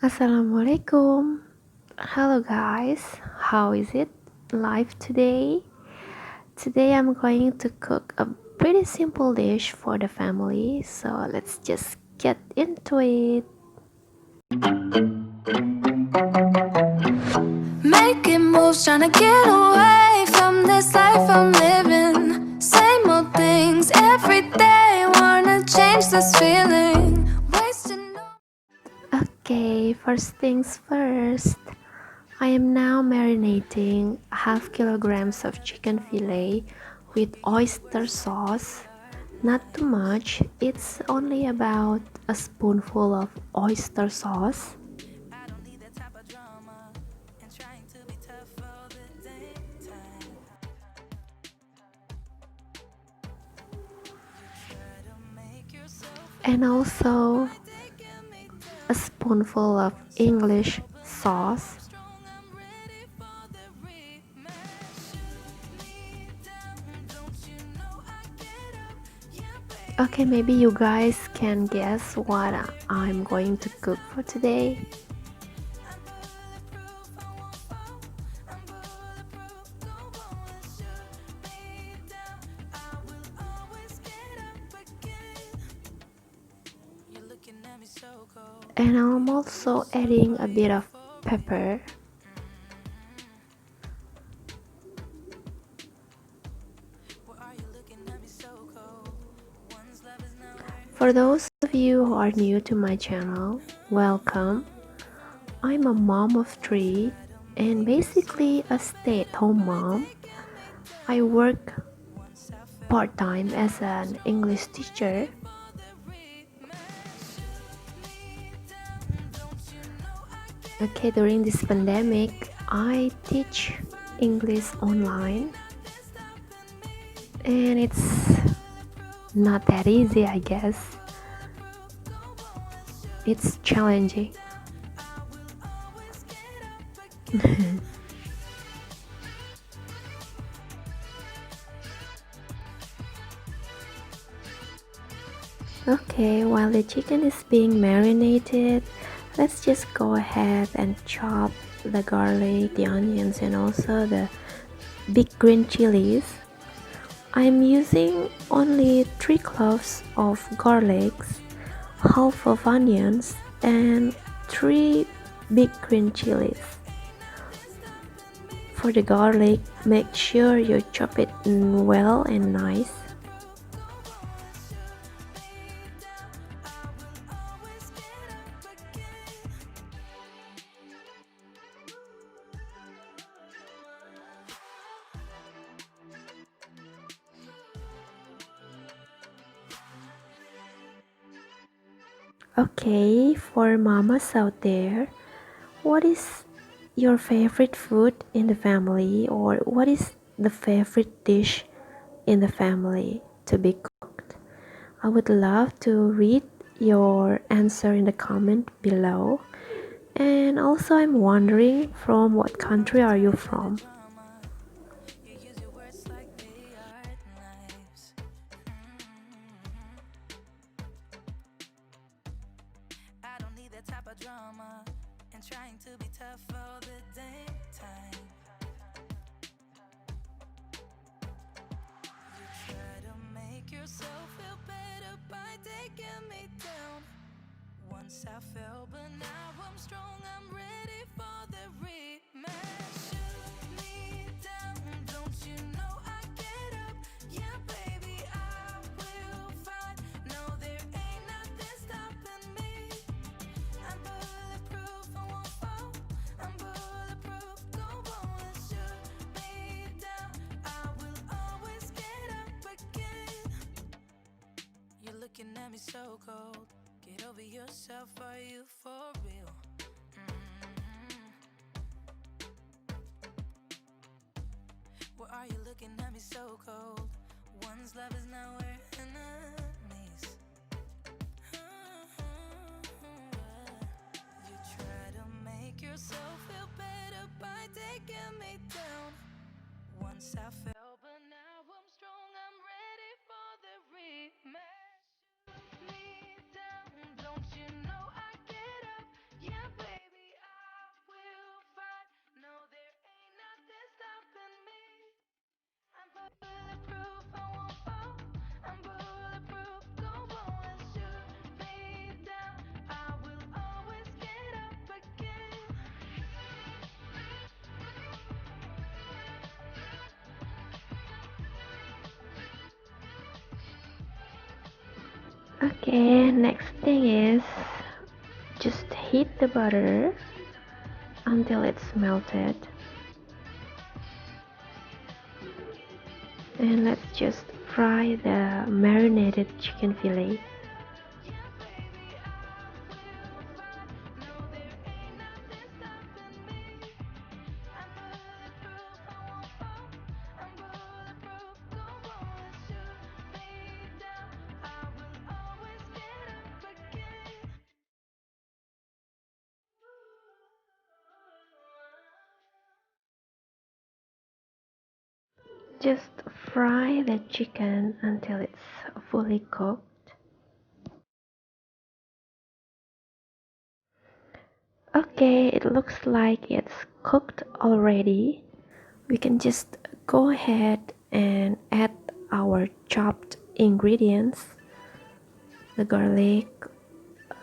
Assalamualaikum. Hello guys, how is it? Life today? Today I'm going to cook a pretty simple dish for the family, so let's just get into it. Making moves, trying to get away from this life I'm living. Same old things every day, wanna change this feeling. Wasting no. Okay, first things first. I am now marinating half kilograms of chicken fillet with oyster sauce. Not too much, it's only about a spoonful of oyster sauce. I don't need that type of drama, and trying to be tough all the daytime. You try to make yourself feel And also by taking me a down. spoonful of English sauce. Strong, I'm ready for the rematch. Shoot me down, don't you know I get up? Yeah, baby. Okay, maybe you guys can guess what I'm going to cook for today. I'm bulletproof, I won't fall. I'm bulletproof, go on, shoot me down. I will always get up again. You're looking at me so cold. And I'm Get over also yourself, adding are a bit you of for real? pepper. Why are you looking at me so cold? One's love is nowhere. For those of you who are new to my channel, welcome. I'm a mom of three and basically a stay-at-home mom. I work Once I felt part-time as an English teacher. for the rematch. Me down, don't you know I get Okay, during this pandemic, I teach English online this stopping me? and it's not that easy, I guess. Go on, shoot It's challenging. I will always get up again. Okay, while the chicken is being marinated, let's just go ahead and chop the garlic, the onions, and also the big green chilies. I'm using only 3 cloves of garlics, half of onions, and 3 big green chilies. For the garlic, make sure you chop it well and nice. Always get up again. Okay, for mamas out there, what is your favorite food in the family, or what is the favorite dish in the family to be cooked? I would love to read your answer in the comment below. And also I'm wondering, from what country are you from? Drama. You use your words like they are knives. I don't need that type of drama, and trying to be tough all the daytime. You try to make yourself feel better by taking me down. Once I fell, but now I'm strong, I'm ready for the rematch. Shoot me down, don't you know I get up? Yeah, baby, I will fight. No, there ain't nothing stopping me. I'm bulletproof, I won't fall. I'm bulletproof, go on, shoot me down. I will always get up again. You're looking at me so cold. Get over yourself, are you for real? Why are you looking at me so cold? One's love is now we're enemies. You try to make yourself feel better by taking me down. Once I fell, but now I'm strong, I'm ready for the rematch. Me down, don't you know I get up? Yeah, baby. Okay, next thing is just heat the butter until it's melted. And let's just fry the marinated chicken fillet. Just fry the chicken until it's fully cooked. Okay, it looks like it's cooked already. We can just go ahead and add our chopped ingredients, the garlic,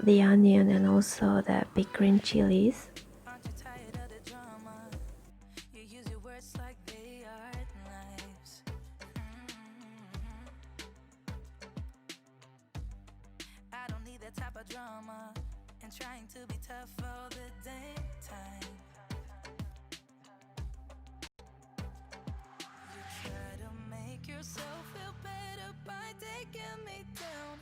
the onion, and also the big green chilies. Aren't you tired of the drama? You use your words like they are knives. I don't need that type of drama. And trying to be tough all the daytime. You try to make yourself feel better by taking me down.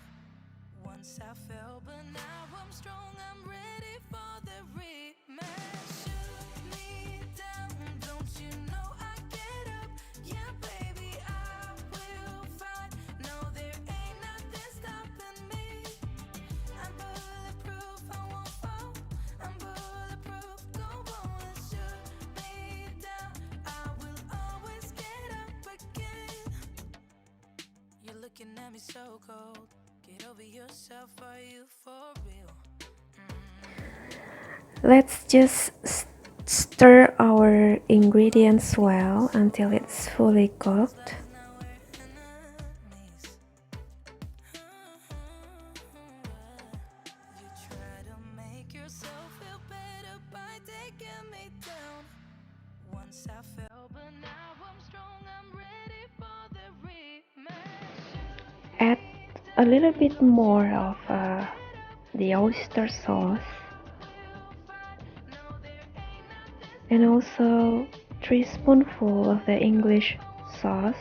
Once I fell, but now I'm strong. I'm ready for the rematch. Shoot me down, don't you know I get up? Yeah, baby, I will fight. No, there ain't nothing stopping me. I'm bulletproof, I won't fall. I'm bulletproof, go on and shoot me down. I will always get up again. You're looking at me so cold. Get over yourself, are you for real? Let's just stir our ingredients well until it's fully cooked. Now we're enemies. You try to make yourself feel better by taking me down. Once I fell, but now I'm strong. I'm ready for the rematch. Add a little bit more of the oyster sauce, and also 3 spoonfuls of the English sauce.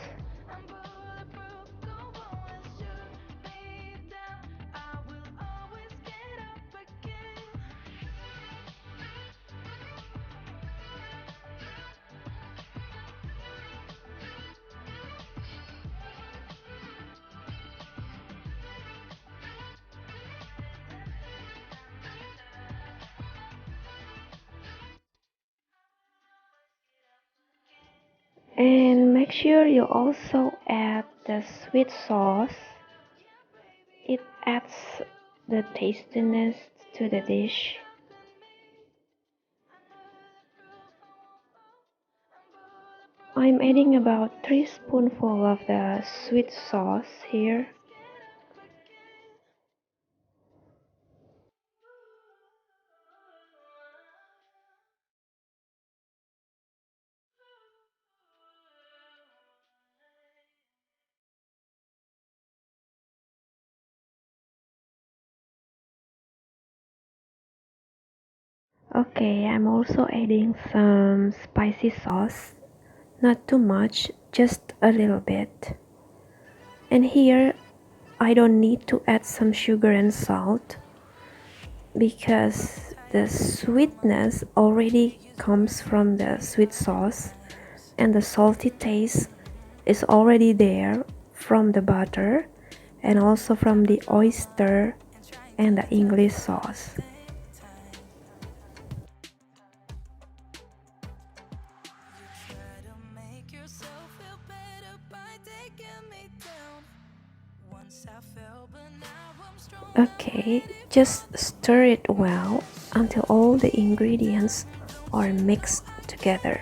And make sure you also add the sweet sauce. It adds the tastiness to the dish. I'm adding about 3 spoonfuls of the sweet sauce here. Okay, I'm also adding some spicy sauce. Not too much, just a little bit. And here I don't need to add some sugar and salt because the sweetness already comes from the sweet sauce and the salty taste is already there from the butter and also from the oyster and the English sauce. Okay, just stir it well until all the ingredients are mixed together.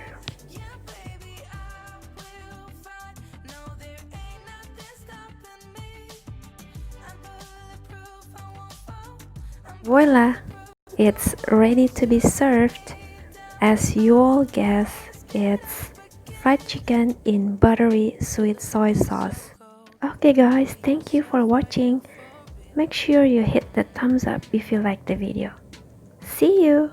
Voila! It's ready to be served. As you all guess, it's fried chicken in buttery sweet soy sauce. Okay guys, thank you for watching. Make sure you hit the thumbs up if you like the video. See you!